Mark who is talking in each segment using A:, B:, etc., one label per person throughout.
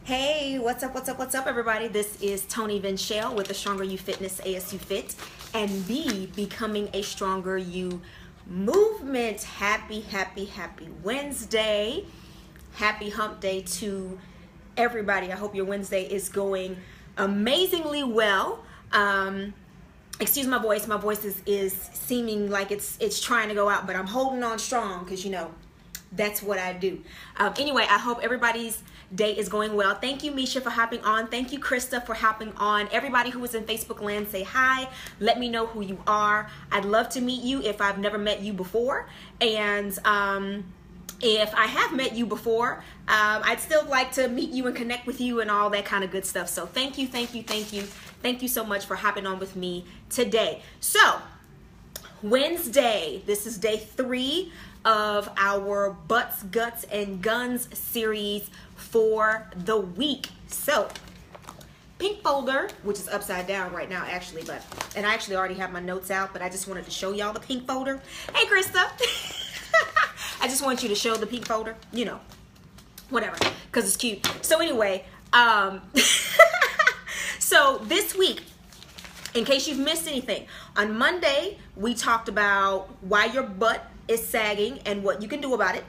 A: Hey, what's up, everybody? This is Tony Vinchelle with the Stronger You Fitness ASU Fit and B Becoming a Stronger You movement. Happy Wednesday. Happy hump day to everybody. I hope your Wednesday is going amazingly well. Excuse my voice. My voice is seeming like it's trying to go out, but I'm holding on strong because, that's what I do. Anyway, I hope everybody's day is going well. Thank you, Misha, for hopping on. Thank you, Krista, for hopping on. Everybody who is in Facebook land, say hi. Let me know who you are. I'd love to meet you if I've never met you before. And if I have met you before, I'd still like to meet you and connect with you and all that kind of good stuff. So thank you so much for hopping on with me today. So Wednesday, this is day 3 of our Butts, Guts, and Guns series for the week. So pink folder, which is upside down right now actually, and I actually already have my notes out, but I just wanted to show y'all the pink folder. Hey Krista. I just want you to show the pink folder, whatever, because it's cute. So anyway, so this week, in case you've missed anything, on Monday we talked about why your butt is sagging and what you can do about it.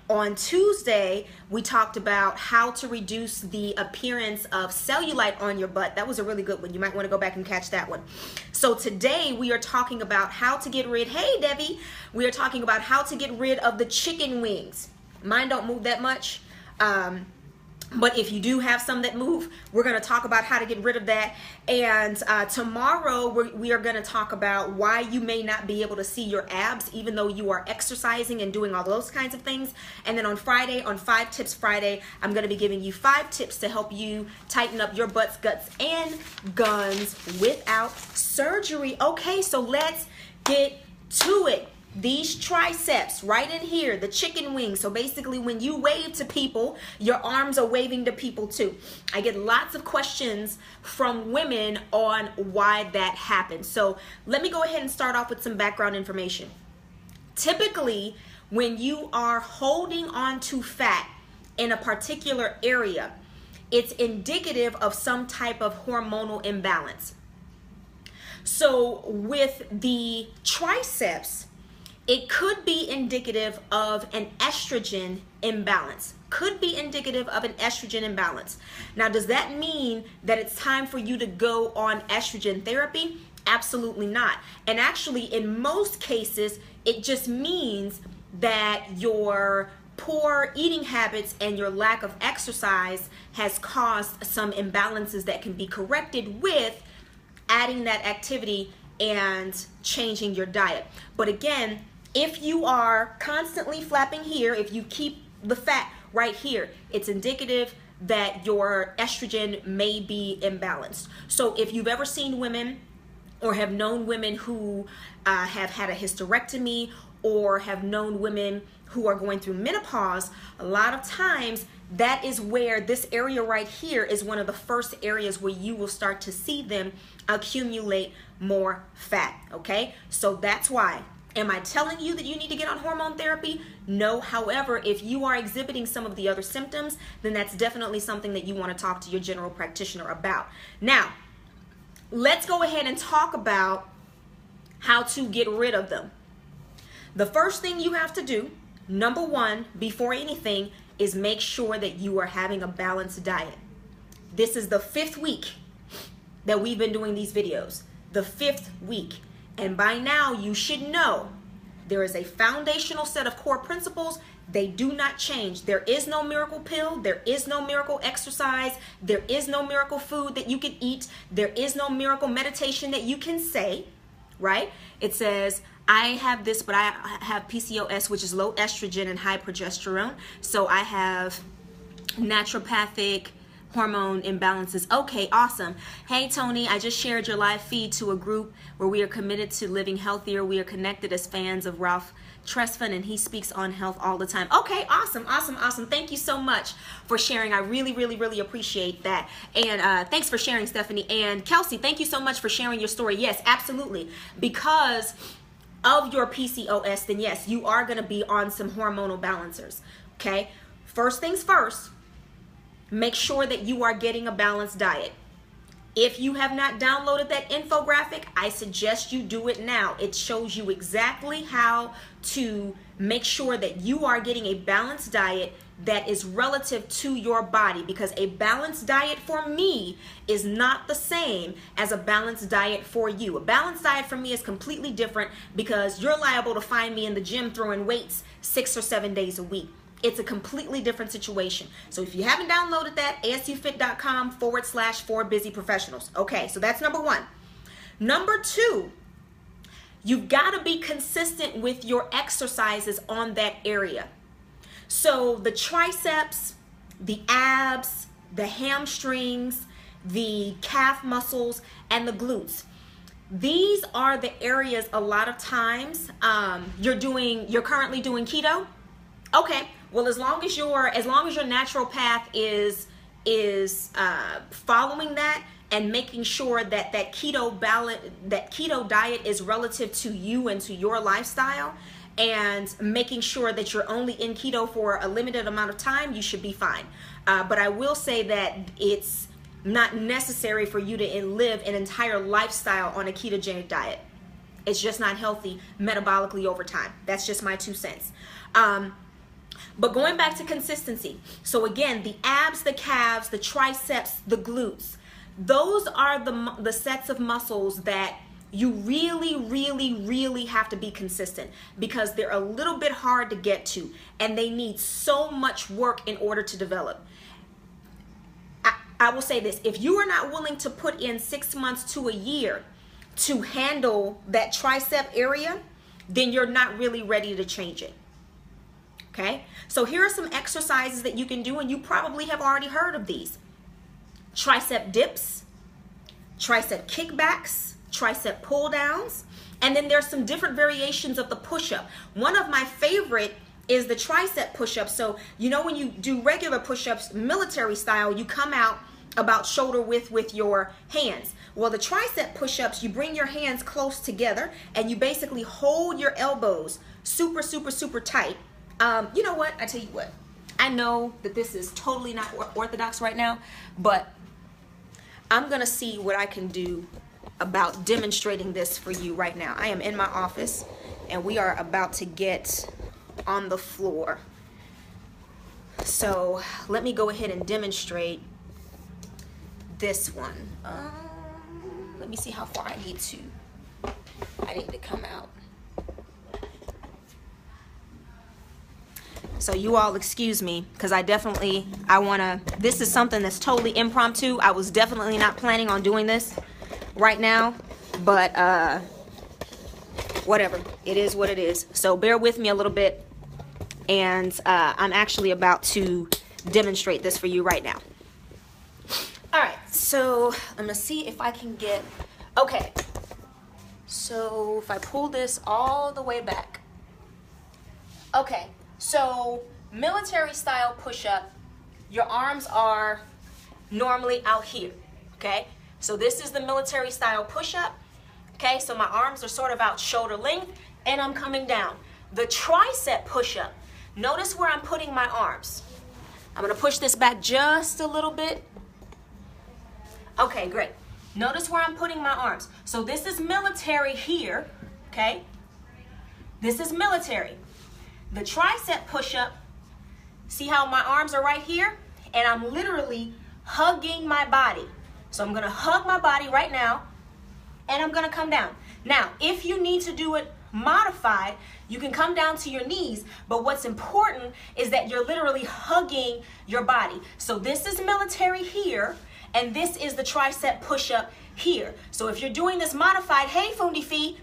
A: On Tuesday, we talked about how to reduce the appearance of cellulite on your butt. That was a really good one. You might want to go back and catch that one. So today we are talking about how to get rid, hey Debbie, we are talking about how to get rid of the chicken wings. Mine don't move that much. But if you do have some that move, we're going to talk about how to get rid of that. And tomorrow we are going to talk about why you may not be able to see your abs even though you are exercising and doing all those kinds of things. And then on Friday, on 5 Tips Friday, I'm going to be giving you 5 tips to help you tighten up your butts, guts, and guns without surgery. Okay, so let's get to it. These triceps right in here, the chicken wings. So basically when you wave to people, your arms are waving to people too. I get lots of questions from women on why that happens. So let me go ahead and start off with some background information. Typically, when you are holding on to fat in a particular area, it's indicative of some type of hormonal imbalance. So with the triceps, it could be indicative of an estrogen imbalance. Could be indicative of an estrogen imbalance. Now, does that mean that it's time for you to go on estrogen therapy? Absolutely not. And actually, in most cases, it just means that your poor eating habits and your lack of exercise has caused some imbalances that can be corrected with adding that activity and changing your diet. But again, if you are constantly flapping here, if you keep the fat right here, it's indicative that your estrogen may be imbalanced. So if you've ever seen women or have known women who have had a hysterectomy or have known women who are going through menopause, a lot of times that is where this area right here is one of the first areas where you will start to see them accumulate more fat, okay? So that's why. Am I telling you that you need to get on hormone therapy? No. However, if you are exhibiting some of the other symptoms, then that's definitely something that you want to talk to your general practitioner about. Now, let's go ahead and talk about how to get rid of them. The first thing you have to do, number 1, before anything, is make sure that you are having a balanced diet. This is the 5th week that we've been doing these videos. The 5th week. And by now, you should know there is a foundational set of core principles. They do not change. There is no miracle pill. There is no miracle exercise. There is no miracle food that you can eat. There is no miracle meditation that you can say, right? It says, I have this, but I have PCOS, which is low estrogen and high progesterone. So I have naturopathic hormone imbalances. Okay, awesome. Hey Tony, I just shared your live feed to a group where we are committed to living healthier. We are connected as fans of Ralph Tresvant, and he speaks on health all the time. Okay, awesome. Thank you so much for sharing. I really appreciate that. And thanks for sharing, Stephanie. And Kelsey, thank you so much for sharing your story. Yes, absolutely. Because of your PCOS, then yes, you are going to be on some hormonal balancers. Okay, first things first, make sure that you are getting a balanced diet. If you have not downloaded that infographic, I suggest you do it now. It shows you exactly how to make sure that you are getting a balanced diet that is relative to your body, because a balanced diet for me is not the same as a balanced diet for you. A balanced diet for me is completely different, because you're liable to find me in the gym throwing weights 6 or 7 days a week. It's a completely different situation. So if you haven't downloaded that, asufit.com/4busyprofessionals. Okay, so that's number one. Number two, you've got to be consistent with your exercises on that area. So the triceps, the abs, the hamstrings, the calf muscles, and the glutes. These are the areas a lot of times you're currently doing keto. Okay, well, as long as your natural path is following that and making sure that that keto diet is relative to you and to your lifestyle, and making sure that you're only in keto for a limited amount of time, you should be fine. But I will say that it's not necessary for you to live an entire lifestyle on a ketogenic diet. It's just not healthy metabolically over time. That's just my 2 cents. But going back to consistency. So again, the abs, the calves, the triceps, the glutes, those are the sets of muscles that you really, really, really have to be consistent, because they're a little bit hard to get to and they need so much work in order to develop. I will say this: if you are not willing to put in 6 months to a year to handle that tricep area, then you're not really ready to change it. Okay, so here are some exercises that you can do, and you probably have already heard of these: tricep dips, tricep kickbacks, tricep pull downs, and then there's some different variations of the push-up. One of my favorite is the tricep push-up. So you know, when you do regular push-ups military style, you come out about shoulder width with your hands. Well, the tricep push-ups, you bring your hands close together and you basically hold your elbows super, super, super tight. You know what? I tell you what, I know that this is totally not orthodox right now, but I'm gonna see what I can do about demonstrating this for you right now. I am in my office and we are about to get on the floor. So let me go ahead and demonstrate this one. Let me see how far I need to come out. So you all excuse me, because this is something that's totally impromptu. I was definitely not planning on doing this right now, but whatever, it is what it is. So bear with me a little bit, and I'm actually about to demonstrate this for you right now. All right, so I'm gonna see if I can get, okay, so if I pull this all the way back. Okay, so military style push-up, your arms are normally out here, okay? So this is the military style push-up, okay? So my arms are sort of out shoulder length and I'm coming down. The tricep push-up, notice where I'm putting my arms. I'm gonna push this back just a little bit. Okay, great. Notice where I'm putting my arms. So this is military here, okay? This is military. The tricep push-up, see how my arms are right here? And I'm literally hugging my body. So I'm gonna hug my body right now, and I'm gonna come down. Now, if you need to do it modified, you can come down to your knees, but what's important is that you're literally hugging your body. So this is military here, and this is the tricep push-up here. So if you're doing this modified, hey Fundi Fee,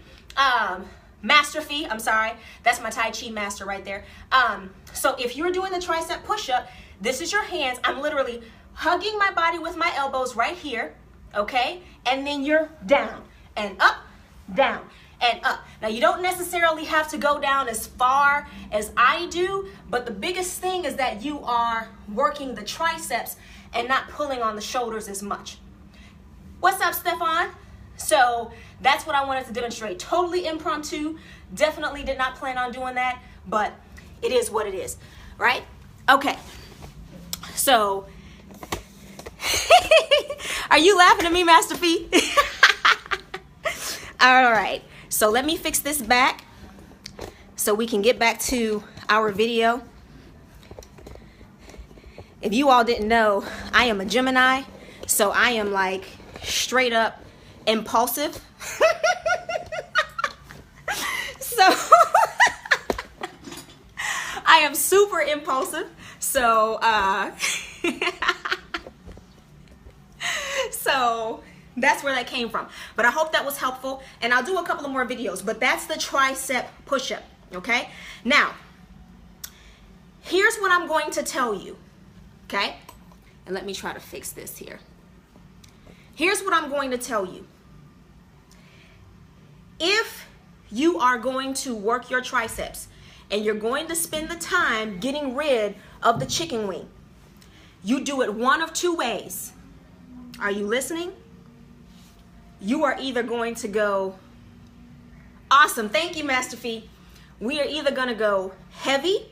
A: Master Fee, I'm sorry, that's my Tai Chi master right there. So if you're doing the tricep push-up, this is your hands. I'm literally hugging my body with my elbows right here, okay? And then you're down and up, down and up. Now you don't necessarily have to go down as far as I do, but the biggest thing is that you are working the triceps and not pulling on the shoulders as much. What's up, Stefan? So that's what I wanted to demonstrate. Totally impromptu. Definitely did not plan on doing that, but it is what it is, right? Okay. So Are you laughing at me, Master Fee? All right, so let me fix this back so we can get back to our video. If you all didn't know, I am a Gemini, so I am like straight up impulsive. So I am super impulsive. So so that's where that came from. But I hope that was helpful, and I'll do a couple of more videos. But that's the tricep push-up, okay? Now, here's what I'm going to tell you, okay? And let me try to fix this here. Here's what I'm going to tell you. If you are going to work your triceps and you're going to spend the time getting rid of the chicken wing, you do it one of two ways. Are you listening? You are either going to go, awesome, thank you, Master Fee. We are either going to go heavy,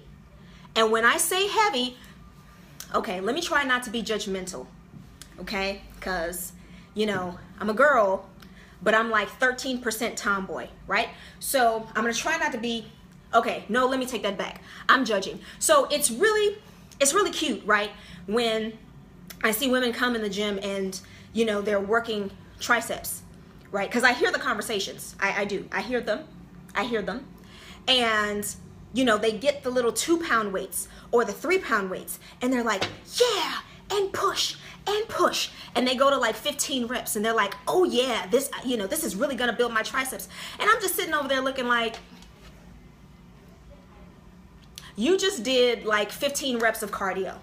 A: and when I say heavy, okay, let me try not to be judgmental, okay? Because, you know, I'm a girl, but I'm like 13% tomboy, right? So I'm going to try not to be, okay, no, let me take that back. I'm judging. So it's really cute, right? When I see women come in the gym and, you know, they're working triceps, right? Because I hear the conversations. I do. I hear them. And, you know, they get the little 2-pound weights or the 3-pound weights, and they're like, yeah, and push, and push. And they go to like 15 reps, and they're like, oh yeah, this, you know, this is really gonna build my triceps. And I'm just sitting over there looking like, you just did like 15 reps of cardio,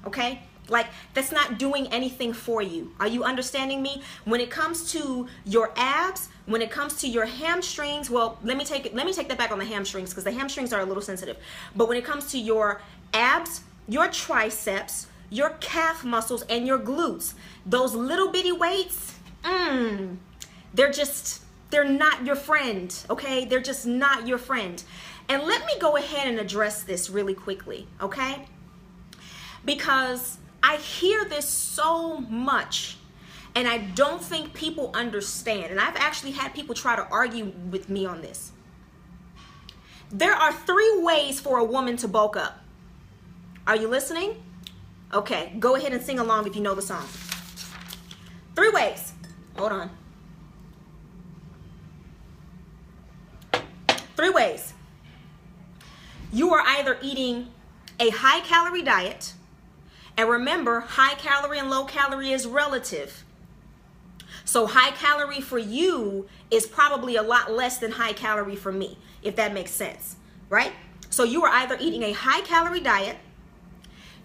A: okay? Like, that's not doing anything for you. Are you understanding me? When it comes to your abs, when it comes to your hamstrings, well, let me take that back on the hamstrings, because the hamstrings are a little sensitive. But when it comes to your abs, your triceps, your calf muscles, and your glutes, those little bitty weights, they're not your friend, okay? They're just not your friend. And let me go ahead and address this really quickly, okay? Because I hear this so much, and I don't think people understand. And I've actually had people try to argue with me on this. There are 3 ways for a woman to bulk up. Are you listening? Okay, go ahead and sing along if you know the song. 3 ways. Hold on. 3 ways. You are either eating a high-calorie diet, and remember, high calorie and low calorie is relative. So high calorie for you is probably a lot less than high calorie for me, if that makes sense, right? So you are either eating a high calorie diet,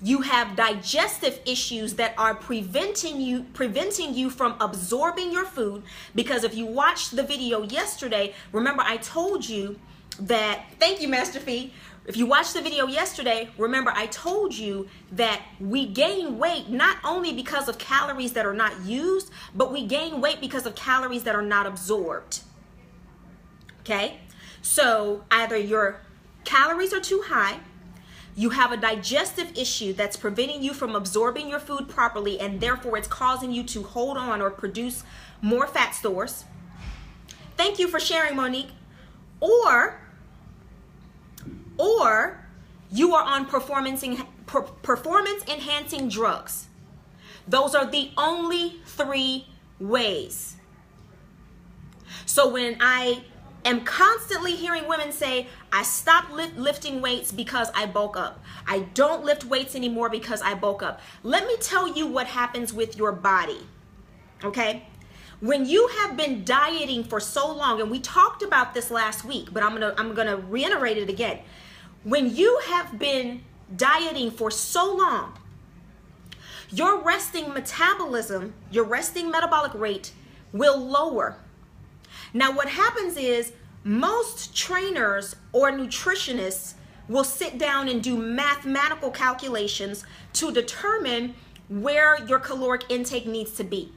A: you have digestive issues that are preventing you from absorbing your food, because if you watched the video yesterday, remember I told you that, thank you, Master Fee. If you watched the video yesterday, remember I told you that we gain weight not only because of calories that are not used, but we gain weight because of calories that are not absorbed. Okay? So either your calories are too high, you have a digestive issue that's preventing you from absorbing your food properly, and therefore it's causing you to hold on or produce more fat stores. Thank you for sharing, Monique. Or you are on performance enhancing drugs. Those are the only 3 ways. So when I am constantly hearing women say, I stopped lifting weights because I bulk up. I don't lift weights anymore because I bulk up. Let me tell you what happens with your body, okay? When you have been dieting for so long, and we talked about this last week, but I'm gonna reiterate it again. When you have been dieting for so long, your resting metabolism, your resting metabolic rate will lower. Now what happens is most trainers or nutritionists will sit down and do mathematical calculations to determine where your caloric intake needs to be,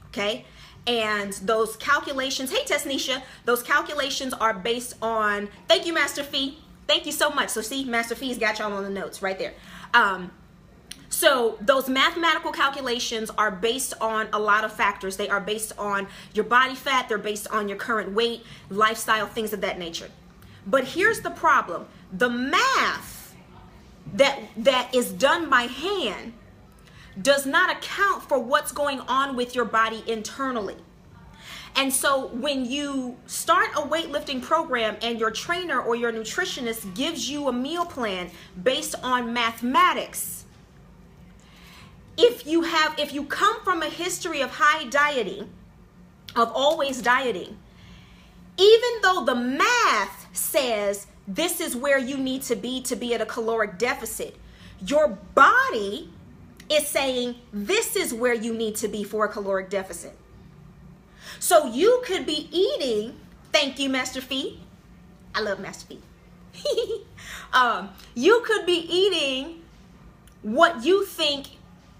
A: okay? And those calculations, hey Tesnisha, those calculations are based on, thank you Master Fee, thank you so much. So see, Master Fee's got y'all on the notes right there. So those mathematical calculations are based on a lot of factors. They are based on your body fat. They're based on your current weight, lifestyle, things of that nature. But here's the problem. The math that is done by hand does not account for what's going on with your body internally. And so when you start a weightlifting program and your trainer or your nutritionist gives you a meal plan based on mathematics, if you come from a history of high dieting, of always dieting, even though the math says this is where you need to be at a caloric deficit, your body is saying this is where you need to be for a caloric deficit. So you could be eating, thank you, Master Fee. I love Master Fee. You could be eating what you think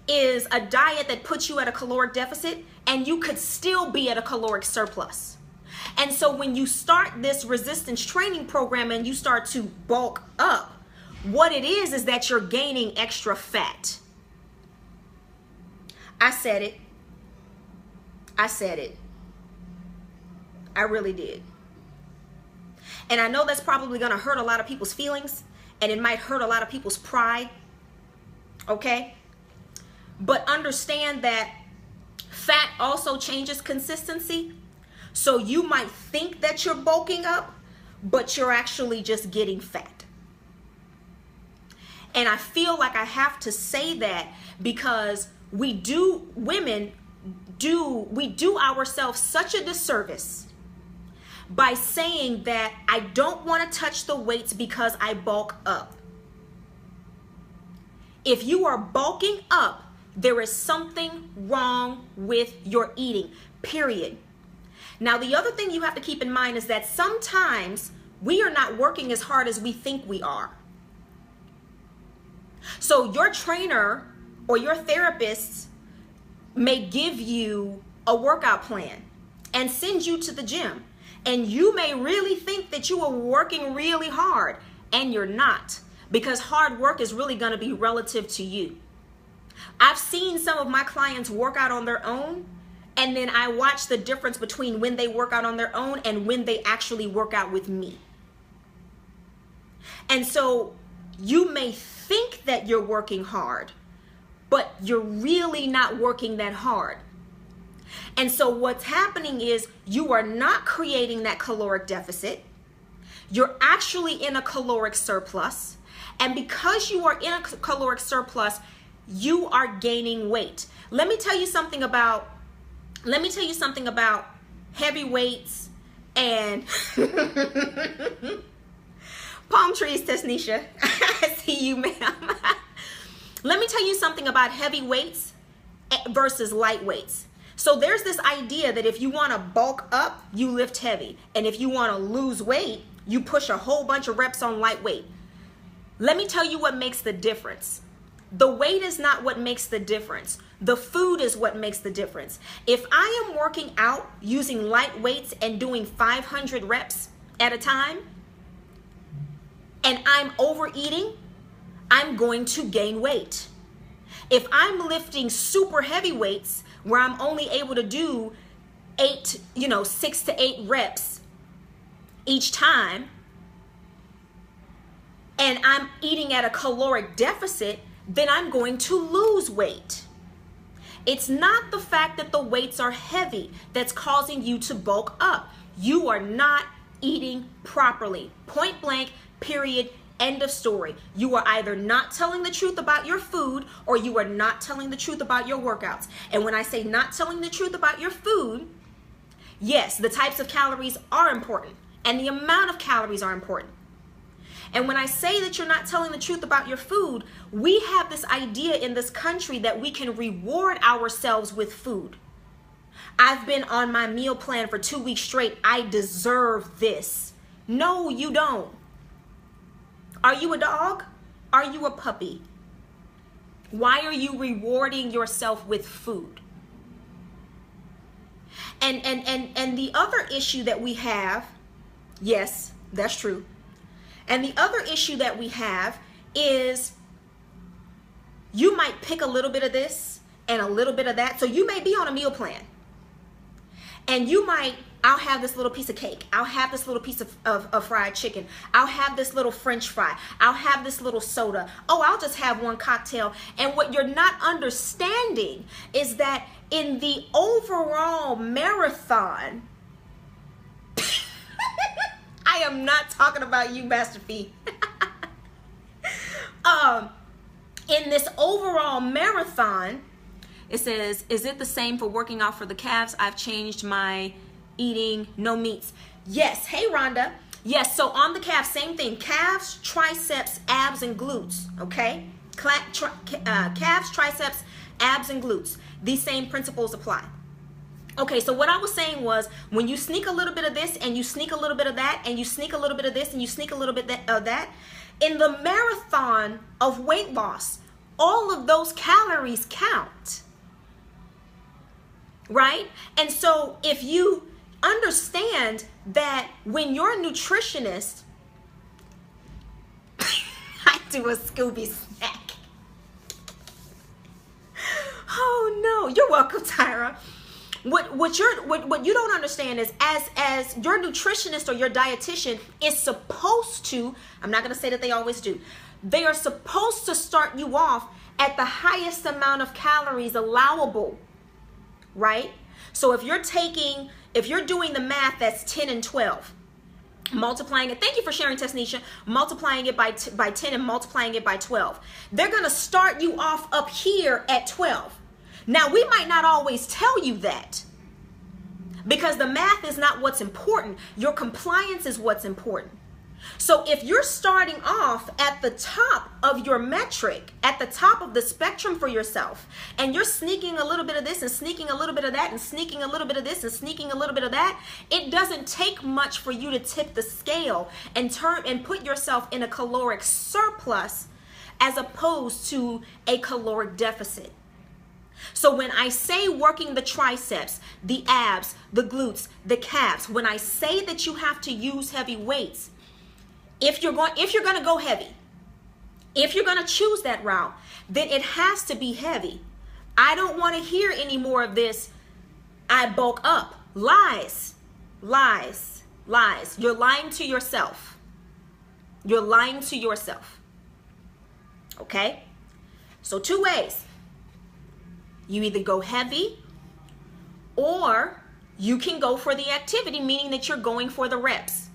A: is a diet that puts you at a caloric deficit, and you could still be at a caloric surplus. And so when you start this resistance training program and you start to bulk up, what it is that you're gaining extra fat. I said it. I really did. And I know that's probably going to hurt a lot of people's feelings, and it might hurt a lot of people's pride. Okay? But understand that fat also changes consistency. So you might think that you're bulking up, but you're actually just getting fat. And I feel like I have to say that because we do ourselves such a disservice by saying that I don't want to touch the weights because I bulk up. If you are bulking up, there is something wrong with your eating, period. Now, the other thing you have to keep in mind is that sometimes we are not working as hard as we think we are. So your trainer or your therapist may give you a workout plan and send you to the gym. And you may really think that you are working really hard, and you're not, because hard work is really going to be relative to you. I've seen some of my clients work out on their own, and then I watch the difference between when they work out on their own and when they actually work out with me. And so you may think that you're working hard, but you're really not working that hard. And so what's happening is you are not creating that caloric deficit. You're actually in a caloric surplus. And because you are in a caloric surplus, you are gaining weight. Let me tell you something about heavy weights and palm trees, Tesnisha. I see you, ma'am. Let me tell you something about heavy weights versus light weights. So there's this idea that if you want to bulk up, you lift heavy. And if you want to lose weight, you push a whole bunch of reps on lightweight. Let me tell you what makes the difference. The weight is not what makes the difference. The food is what makes the difference. If I am working out using light weights and doing 500 reps at a time, and I'm overeating, I'm going to gain weight. If I'm lifting super heavy weights where I'm only able to do 6 to 8 reps each time, and I'm eating at a caloric deficit, then I'm going to lose weight. It's not the fact that the weights are heavy that's causing you to bulk up. You are not eating properly. Point blank, period, end of story. You are either not telling the truth about your food, or you are not telling the truth about your workouts. And when I say not telling the truth about your food, yes, the types of calories are important, and the amount of calories are important. And when I say that you're not telling the truth about your food, we have this idea in this country that we can reward ourselves with food. I've been on my meal plan for 2 weeks straight. I deserve this. No, you don't. Are you a dog? Are you a puppy? Why are you rewarding yourself with food? And the other issue that we have, yes, that's true. And the other issue that we have is you might pick a little bit of this and a little bit of that. So you may be on a meal plan. And you might, I'll have this little piece of cake. I'll have this little piece of fried chicken. I'll have this little French fry. I'll have this little soda. Oh, I'll just have one cocktail. And what you're not understanding is that in the overall marathon, I am not talking about you, Master Fee. In this overall marathon, it says, is it the same for working out for the calves? I've changed my eating, no meats. Yes. Hey, Rhonda. Yes. So on the calves, same thing. Calves, triceps, abs, and glutes. Okay. Calves, triceps, abs, and glutes. These same principles apply. Okay. So what I was saying was, when you sneak a little bit of this and you sneak a little bit of that and you sneak a little bit of this and you sneak a little bit of that, in the marathon of weight loss, all of those calories count. Right? And so if you understand that when you're a nutritionist, I do a Scooby snack. Oh no, you're welcome, Tyra. What you don't understand is as your nutritionist or your dietitian is supposed to, I'm not going to say that they always do, they are supposed to start you off at the highest amount of calories allowable. Right? So if you're doing the math, that's 10 and 12, multiplying it. Thank you for sharing, Tesnisha. Multiplying it by 10 and multiplying it by 12. They're going to start you off up here at 12. Now, we might not always tell you that because the math is not what's important. Your compliance is what's important. So if you're starting off at the top of your metric, at the top of the spectrum for yourself, and you're sneaking a little bit of this and sneaking a little bit of that and sneaking a little bit of this and sneaking a little bit of that, it doesn't take much for you to tip the scale and put yourself in a caloric surplus as opposed to a caloric deficit. So when I say working the triceps, the abs, the glutes, the calves, when I say that you have to use heavy weights, if you're going to go heavy, if you're going to choose that route, then it has to be heavy. I don't want to hear any more of this. I bulk up. Lies, lies, lies. You're lying to yourself. You're lying to yourself. Okay? So 2 ways. You either go heavy or you can go for the activity, meaning that you're going for the reps.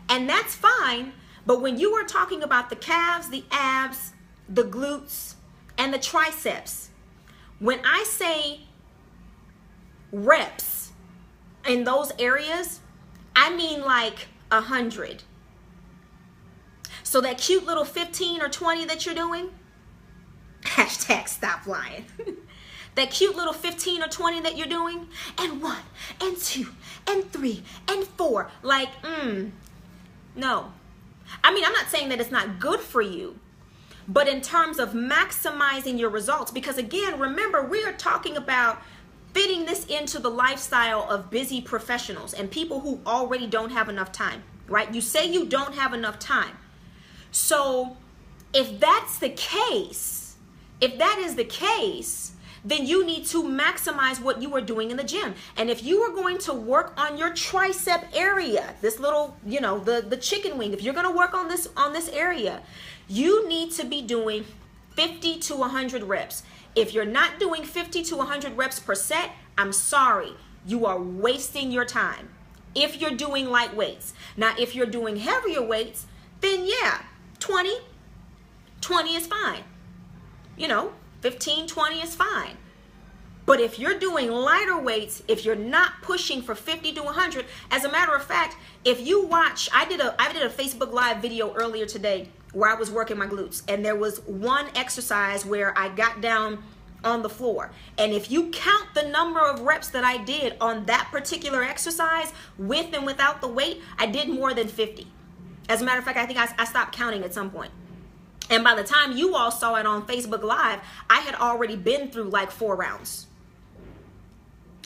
A: And that's fine. But when you are talking about the calves, the abs, the glutes, and the triceps, when I say reps in those areas, I mean like 100. So that cute little 15 or 20 that you're doing, hashtag stop lying. That cute little 15 or 20 that you're doing, and 1, and 2, and 3, and 4, like, no. I mean, I'm not saying that it's not good for you, but in terms of maximizing your results, because again, remember, we are talking about fitting this into the lifestyle of busy professionals and people who already don't have enough time, right? You say you don't have enough time. So if that's the case, if that is the case, then you need to maximize what you are doing in the gym. And if you are going to work on your tricep area, this little, the chicken wing, if you're going to work on this area, you need to be doing 50 to 100 reps. If you're not doing 50 to 100 reps per set, I'm sorry, you are wasting your time. If you're doing light weights. Now, if you're doing heavier weights, then yeah, 20 is fine. 15, 20 is fine. But if you're doing lighter weights, if you're not pushing for 50 to 100, as a matter of fact, if you watch, I did a Facebook Live video earlier today where I was working my glutes, and there was one exercise where I got down on the floor. And if you count the number of reps that I did on that particular exercise, with and without the weight, I did more than 50. As a matter of fact, I think I stopped counting at some point. And by the time you all saw it on Facebook Live, I had already been through like 4 rounds.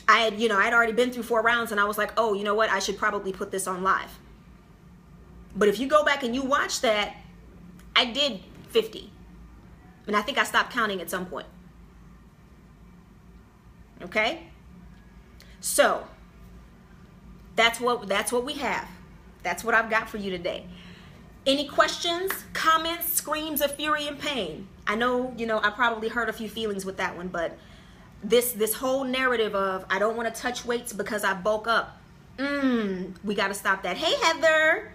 A: I'd already been through 4 rounds, and I was like, oh, you know what? I should probably put this on live. But if you go back and you watch that, I did 50. And I think I stopped counting at some point. Okay? So, that's what we have. That's what I've got for you today. Any questions, comments, screams of fury and pain? I know, I probably hurt a few feelings with that one, but this whole narrative of I don't want to touch weights because I bulk up. We got to stop that. Hey, Heather.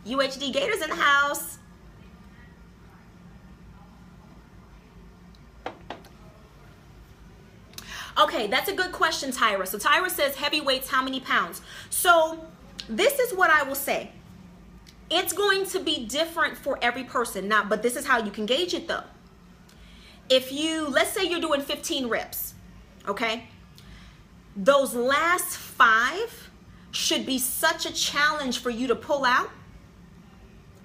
A: UHD Gators in the house. Okay, that's a good question, Tyra. So Tyra says heavy weights, how many pounds? So this is what I will say. It's going to be different for every person. Now, but this is how you can gauge it though. If let's say you're doing 15 reps, okay? Those last 5 should be such a challenge for you to pull out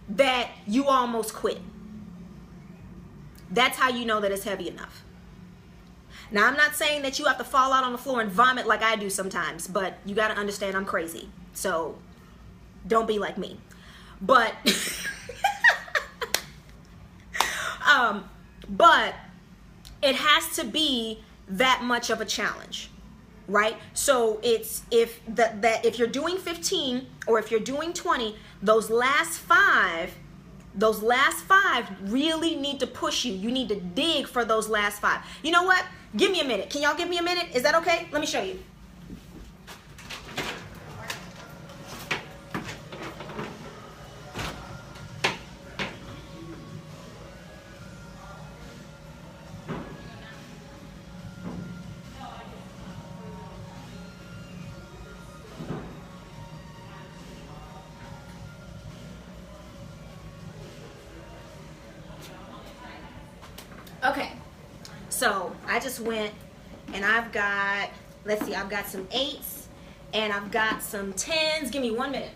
A: that you almost quit. That's how you know that it's heavy enough. Now, I'm not saying that you have to fall out on the floor and vomit like I do sometimes, but you got to understand I'm crazy. So don't be like me. But, but it has to be that much of a challenge, right? So it's if you're doing 15 or if you're doing 20, those last five really need to push you. You need to dig for those last 5. You know what? Give me a minute. Can y'all give me a minute? Is that okay? Let me show you. Okay, so I just went and I've got, let's see, I've got some 8s and I've got some 10s. Give me 1 minute.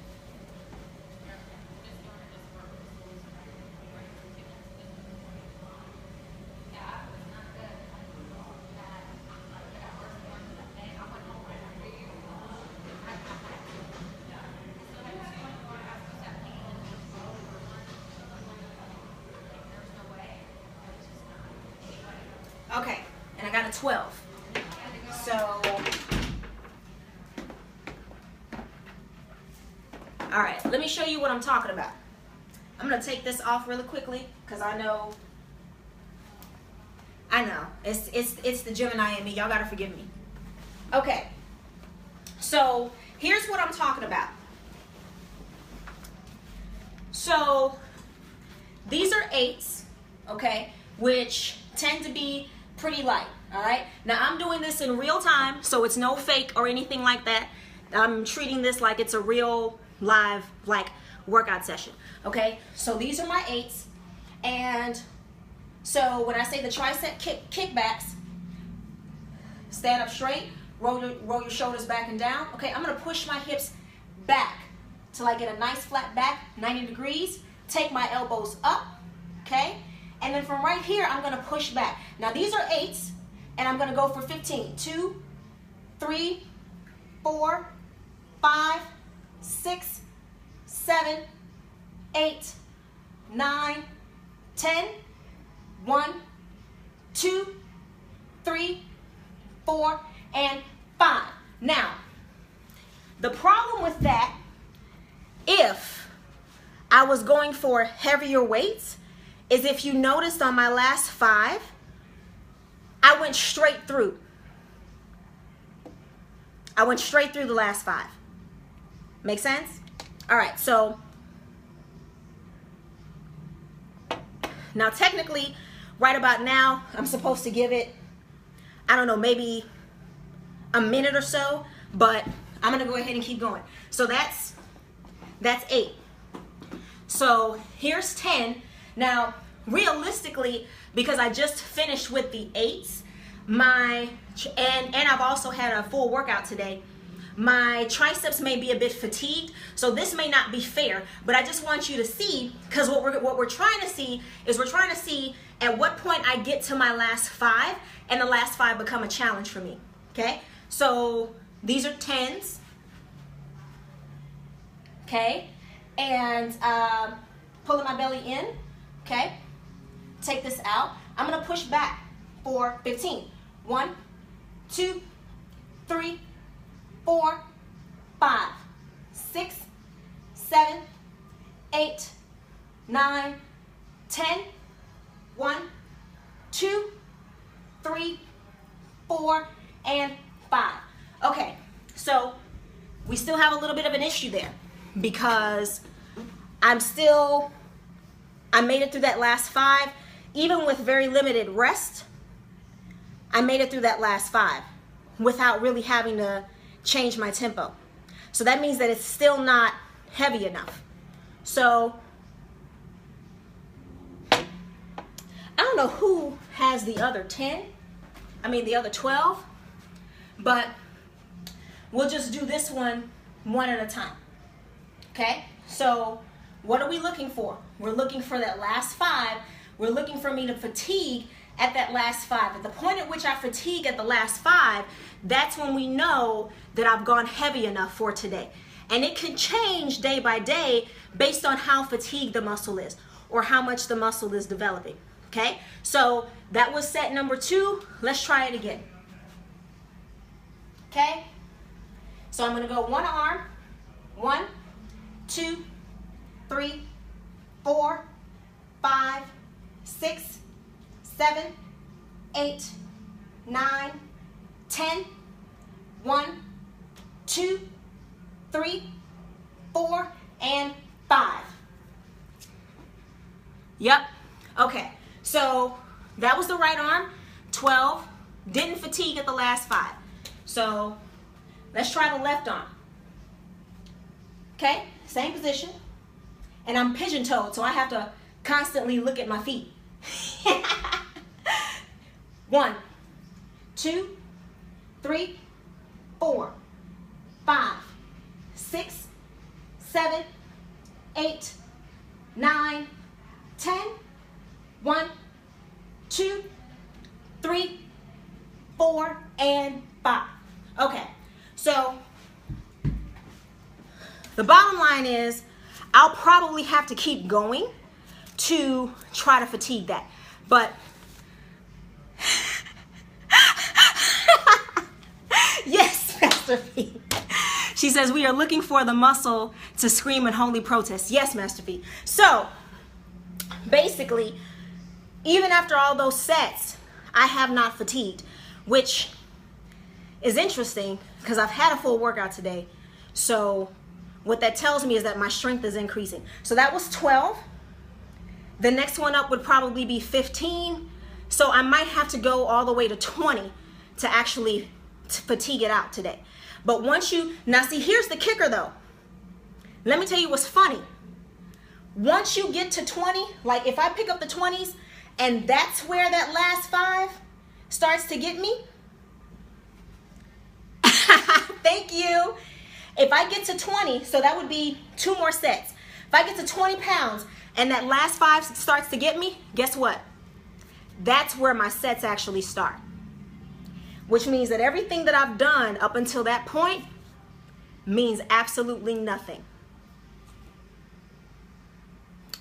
A: Okay, and I got a 12. So, all right, let me show you what I'm talking about. I'm gonna take this off really quickly because I know it's the Gemini in me. Y'all gotta forgive me. Okay, so here's what I'm talking about. So these are 8s, okay, which tend to be pretty light, all right? Now, I'm doing this in real time, so it's no fake or anything like that. I'm treating this like it's a real live, workout session, okay? So these are my 8s, and so when I say the tricep kickbacks, stand up straight, roll your shoulders back and down, okay? I'm gonna push my hips back till I get a nice flat back, 90 degrees, take my elbows up, okay? And then from right here, I'm gonna push back. Now these are 8s, and I'm gonna go for 15. 2, 3, 4, 5, 6, 7, 8, 9, 10. 1, 2, 3, 4, and 5. Now, the problem with that, if I was going for heavier weights, is if you noticed on my last 5, I went straight through. I went straight through the last 5. Make sense? All right, so now technically, right about now, I'm supposed to give it, I don't know, maybe a minute or so, but I'm gonna go ahead and keep going. So that's 8. So here's 10. Now, realistically, because I just finished with the 8s, and I've also had a full workout today, my triceps may be a bit fatigued, so this may not be fair, but I just want you to see, because what we're trying to see is we're trying to see at what point I get to my last 5, and the last 5 become a challenge for me, okay? So these are 10s, okay? And pulling my belly in, okay? Take this out. I'm going to push back for 15. 1, 2, 3, 4, 5, 6, 7, 8, 9, 10. 1, 2, 3, 4, and 5. Okay, so we still have a little bit of an issue there because I made it through that last 5. Even with very limited rest, I made it through that last 5 without really having to change my tempo. So that means that it's still not heavy enough. So I don't know who has the other the other 12, but we'll just do this one at a time. Okay? So what are we looking for? We're looking for that last 5. We're looking for me to fatigue at that last 5. At the point at which I fatigue at the last 5, that's when we know that I've gone heavy enough for today. And it can change day by day based on how fatigued the muscle is or how much the muscle is developing. Okay, so that was set number 2. Let's try it again. Okay, so I'm going to go one arm. 1, 2, 3, 4, 5, 6, 7, 8, 9, 10. 1, 2, 3, 4, and 5. Yep. Okay. So that was the right arm, 12, didn't fatigue at the last 5. So let's try the left arm. Okay, same position. And I'm pigeon-toed, so I have to constantly look at my feet. 1, 2, 3, 4, 5, 6, 7, 8, 9, 10. 1, 2, 3, 4, and 5. Okay, so the bottom line is I'll probably have to keep going to try to fatigue that. But yes, Master P. She says we are looking for the muscle to scream in holy protest. Yes, Master P. So basically, even after all those sets, I have not fatigued, which is interesting because I've had a full workout today. So what that tells me is that my strength is increasing. So that was 12. The next one up would probably be 15. So I might have to go all the way to 20 to actually fatigue it out today. But once now see, here's the kicker though. Let me tell you what's funny. Once you get to 20, like if I pick up the 20s and that's where that last 5 starts to get me, thank you. If I get to 20, so that would be 2 more sets. If I get to 20 pounds and that last 5 starts to get me, guess what? That's where my sets actually start. Which means that everything that I've done up until that point means absolutely nothing.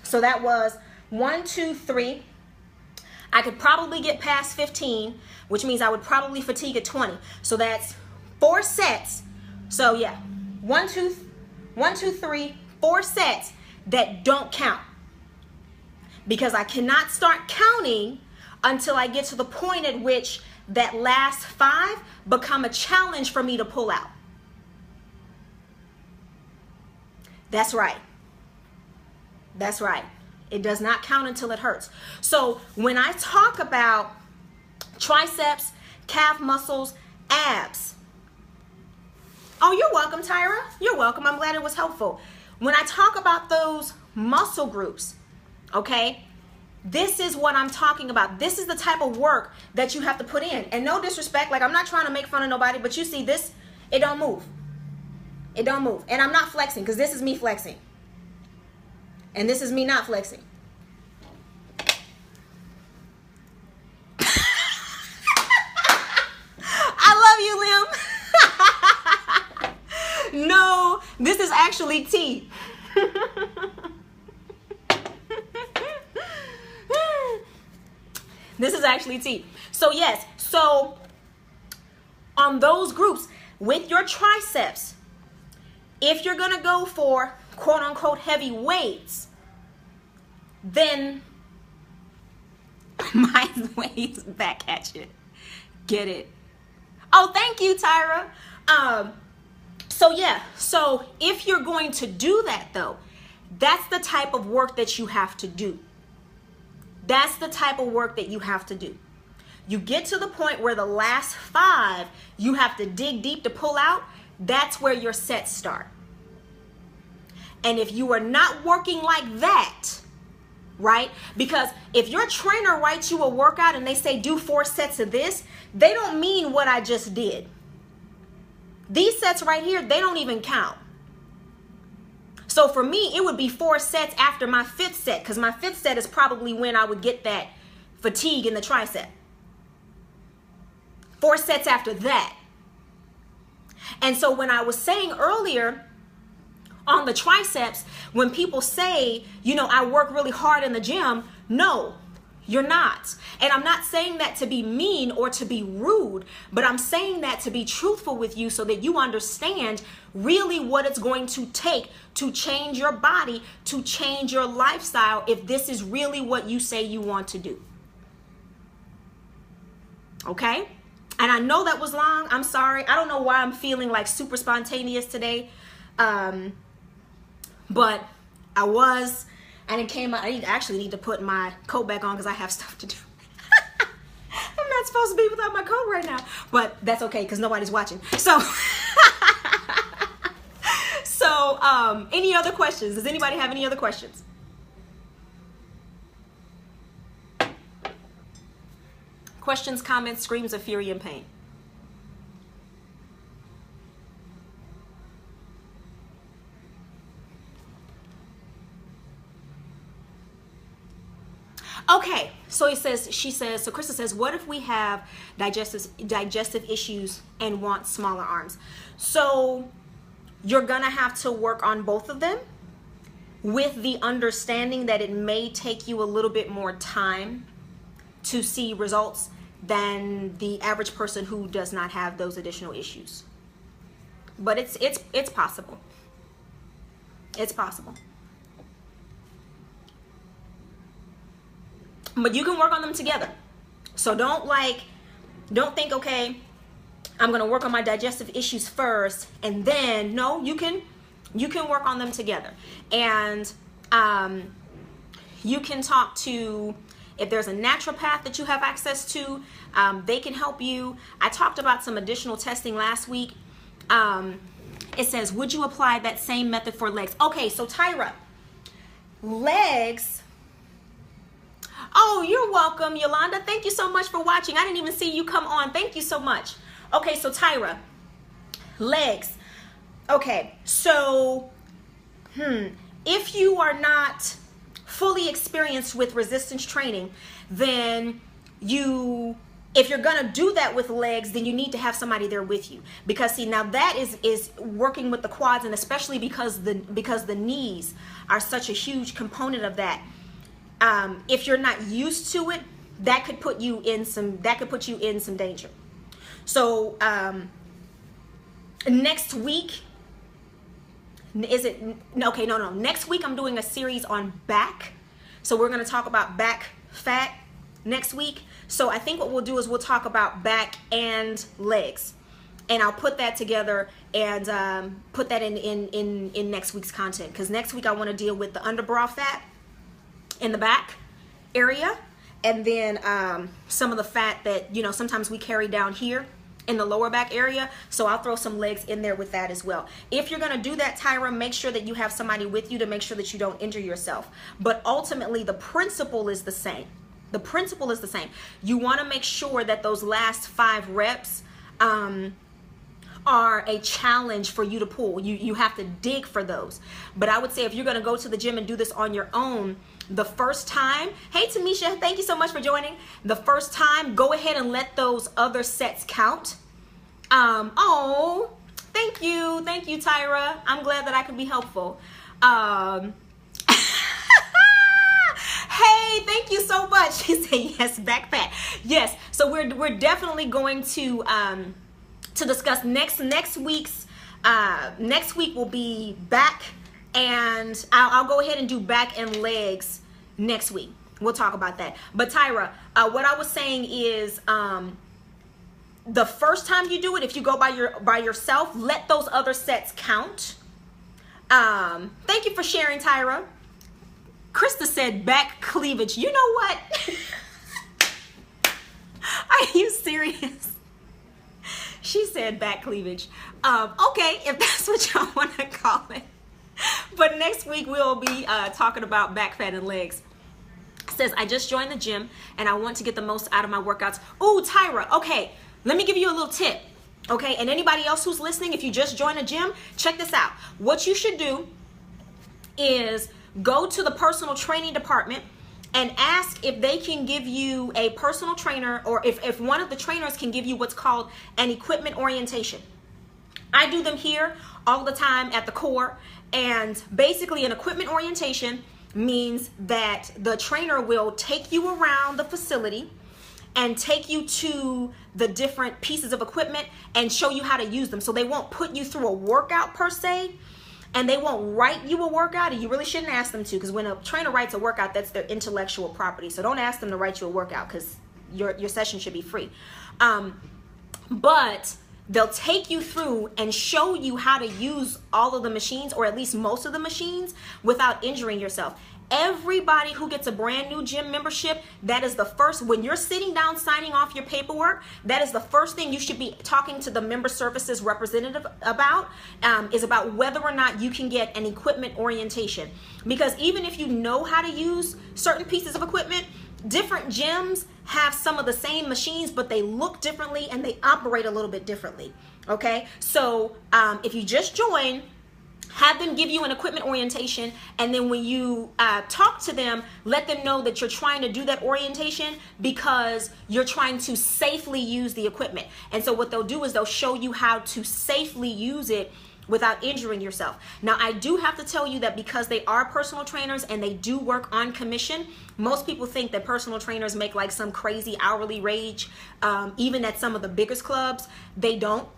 A: So that was 1, 2, 3. I could probably get past 15, which means I would probably fatigue at 20. So that's 4 sets. So yeah, 1, 2, 3, 4 sets that don't count. Because I cannot start counting until I get to the point at which that last 5 become a challenge for me to pull out. That's right. That's right. It does not count until it hurts. So when I talk about triceps, calf muscles, abs. Oh, you're welcome, Tyra. You're welcome. I'm glad it was helpful. When I talk about those muscle groups, okay, this is what I'm talking about. This is the type of work that you have to put in. And no disrespect, like I'm not trying to make fun of nobody, but you see this, it don't move. It don't move. And I'm not flexing because this is me flexing. And this is me not flexing. I love you, Lim. No, this is actually tea. This is actually tea. So yes, so on those groups with your triceps, if you're gonna go for quote unquote heavy weights, then my weights back at you. Get it? Oh, thank you, Tyra. So yeah, so if you're going to do that though, that's the type of work that you have to do. That's the type of work that you have to do. You get to the point where the last 5, you have to dig deep to pull out. That's where your sets start. And if you are not working like that, right? Because if your trainer writes you a workout and they say do 4 sets of this, they don't mean what I just did. These sets right here, they don't even count. So for me, it would be 4 sets after my 5th set, because my 5th set is probably when I would get that fatigue in the tricep. 4 sets after that. And so when I was saying earlier on the triceps, when people say, you know, I work really hard in the gym, no, you're not. And I'm not saying that to be mean or to be rude, but I'm saying that to be truthful with you so that you understand really what it's going to take to change your body, to change your lifestyle, if this is really what you say you want to do. Okay? And I know that was long. I'm sorry. I don't know why I'm feeling like super spontaneous today. But I was, and it came out. I actually need to put my coat back on because I have stuff to do. I'm not supposed to be without my coat right now, but that's okay because nobody's watching. So, any other questions? Does anybody have any other questions? Questions, comments, screams of fury and pain. Okay, so she says, so Krista says, what if we have digestive issues and want smaller arms? So you're gonna have to work on both of them with the understanding that it may take you a little bit more time to see results than the average person who does not have those additional issues. But it's possible. It's possible. But you can work on them together. So don't think, okay, I'm gonna work on my digestive issues first, and then no, you can work on them together. And you can talk to, if there's a naturopath that you have access to, they can help you. I talked about some additional testing last week. It says, would you apply that same method for legs? Okay, so Tyra, legs. Oh, you're welcome, Yolanda. Thank you so much for watching. I didn't even see you come on. Thank you so much. Okay, so Tyra, legs. Okay, so if you are not fully experienced with resistance training, then if you're gonna do that with legs, then you need to have somebody there with you, because see, now that is working with the quads, and especially because the knees are such a huge component of that. If you're not used to it, that could put you in some danger. So next week, next week I'm doing a series on back. So we're going to talk about back fat next week. So I think what we'll do is we'll talk about back and legs, and I'll put that together and put that in next week's content, because next week I want to deal with the underbrow fat in the back area, and then some of the fat that, you know, sometimes we carry down here in the lower back area. So I'll throw some legs in there with that as well. If you're gonna do that, Tyra, make sure that you have somebody with you to make sure that you don't injure yourself. But ultimately, the principle is the same. The principle is the same. You wanna make sure that those last 5 reps are a challenge for you to pull. You have to dig for those. But I would say if you're gonna go to the gym and do this on your own, the first time, hey Tamisha, thank you so much for joining. The first time, go ahead and let those other sets count. Oh, thank you Tyra. I'm glad that I could be helpful. Hey Yay, thank you so much. She said yes, back fat. Yes, so we're definitely going to discuss next week's next week will be back, and I'll go ahead and do back and legs next week. We'll talk about that. But Tyra, what I was saying is the first time you do it, if you go by yourself, let those other sets count. Thank you for sharing, Tyra. Krista said back cleavage. You know what? Are you serious? She said back cleavage. Okay, if that's what y'all want to call it. But next week we'll be talking about back fat and legs. Says, I just joined the gym and I want to get the most out of my workouts. Ooh, Tyra, okay, let me give you a little tip. Okay, and anybody else who's listening, if you just joined a gym, check this out. What you should do is go to the personal training department and ask if they can give you a personal trainer, or if one of the trainers can give you what's called an equipment orientation. I do them here all the time at the core, and basically an equipment orientation means that the trainer will take you around the facility and take you to the different pieces of equipment and show you how to use them. So they won't put you through a workout per se, and they won't write you a workout, and you really shouldn't ask them to, because when a trainer writes a workout, that's their intellectual property. So don't ask them to write you a workout, because your session should be free. But they'll take you through and show you how to use all of the machines, or at least most of the machines, without injuring yourself. Everybody who gets a brand new gym membership, that is the first, when you're sitting down signing off your paperwork, that is the first thing you should be talking to the member services representative about, is about whether or not you can get an equipment orientation. Because even if you know how to use certain pieces of equipment, different gyms have some of the same machines, but they look differently and they operate a little bit differently. Okay, so if you just join, have them give you an equipment orientation, and then when you talk to them, let them know that you're trying to do that orientation because you're trying to safely use the equipment. And so what they'll do is they'll show you how to safely use it without injuring yourself. Now, I do have to tell you that because they are personal trainers and they do work on commission, most people think that personal trainers make like some crazy hourly wage, even at some of the biggest clubs. They don't.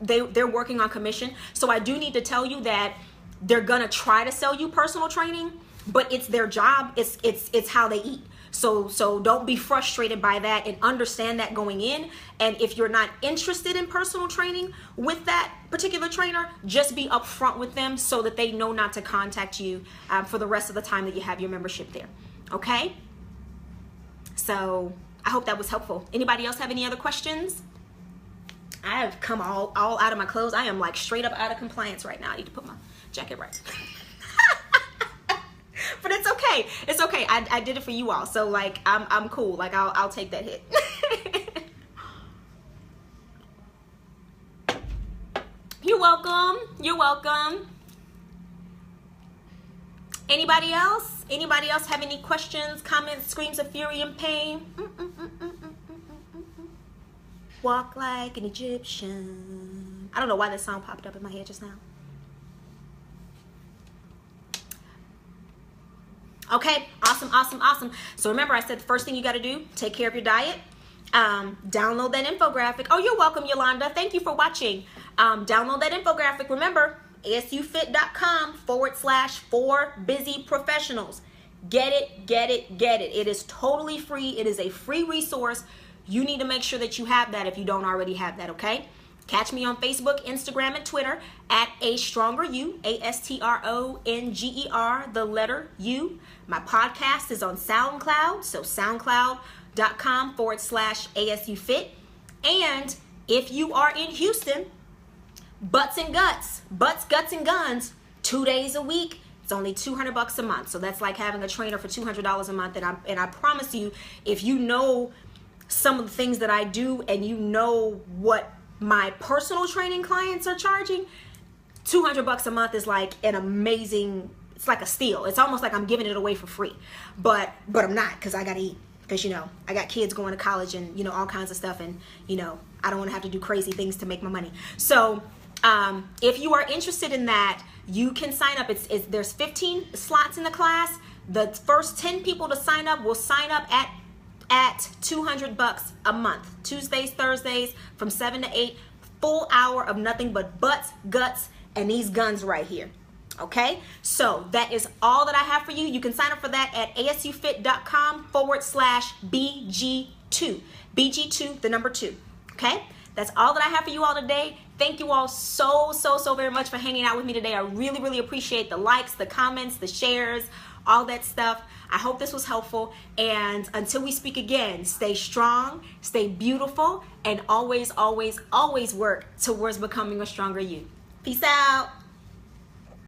A: They're working on commission. So I do need to tell you that they're gonna try to sell you personal training, but it's their job. It's how they eat. So don't be frustrated by that, and understand that going in. And if you're not interested in personal training with that particular trainer, just be upfront with them so that they know not to contact you for the rest of the time that you have your membership there. Okay? So I hope that was helpful. Anybody else have any other questions? I have come all out of my clothes. I am like straight up out of compliance right now. I need to put my jacket right. But it's okay. It's okay. I did it for you all. So like I'm cool. Like I'll take that hit. You're welcome. You're welcome. Anybody else? Anybody else have any questions, comments, screams of fury and pain? Walk like an Egyptian. I don't know why that song popped up in my head just now. Okay, awesome. So remember, I said the first thing you got to do, take care of your diet. Download that infographic. Oh, you're welcome, Yolanda. Thank you for watching. Download that infographic. Remember, asufit.com/4busyprofessionals. Get it. It is totally free. It is a free resource. You need to make sure that you have that if you don't already have that, okay? Catch me on Facebook, Instagram, and Twitter at A Stronger You, ASTRONGER, the letter U. My podcast is on SoundCloud, so soundcloud.com/ASUFit. And if you are in Houston, Butts, Guts, and Guns, 2 days a week. It's only $200 a month. So that's like having a trainer for $200 a month. And I promise you, if you know some of the things that I do and you know what my personal training clients are charging, $200 a month is like an amazing, it's like a steal. It's almost like I'm giving it away for free, but I'm not, because I gotta eat, because I got kids going to college and all kinds of stuff, and I don't want to have to do crazy things to make my money. So if you are interested in that, you can sign up. There's 15 slots in the class. The first 10 people to sign up will sign up at $200 a month. Tuesdays, Thursdays from 7 to 8, full hour of nothing but butts, guts, and these guns right here. Okay, so that is all that I have for you. You can sign up for that at asufit.com/BG2. BG2, the number 2. Okay, that's all that I have for you all today. Thank you all so very much for hanging out with me today. I really appreciate the likes, the comments, the shares, all that stuff. I hope this was helpful. And until we speak again, stay strong, stay beautiful, and always work towards becoming a stronger you. Peace out.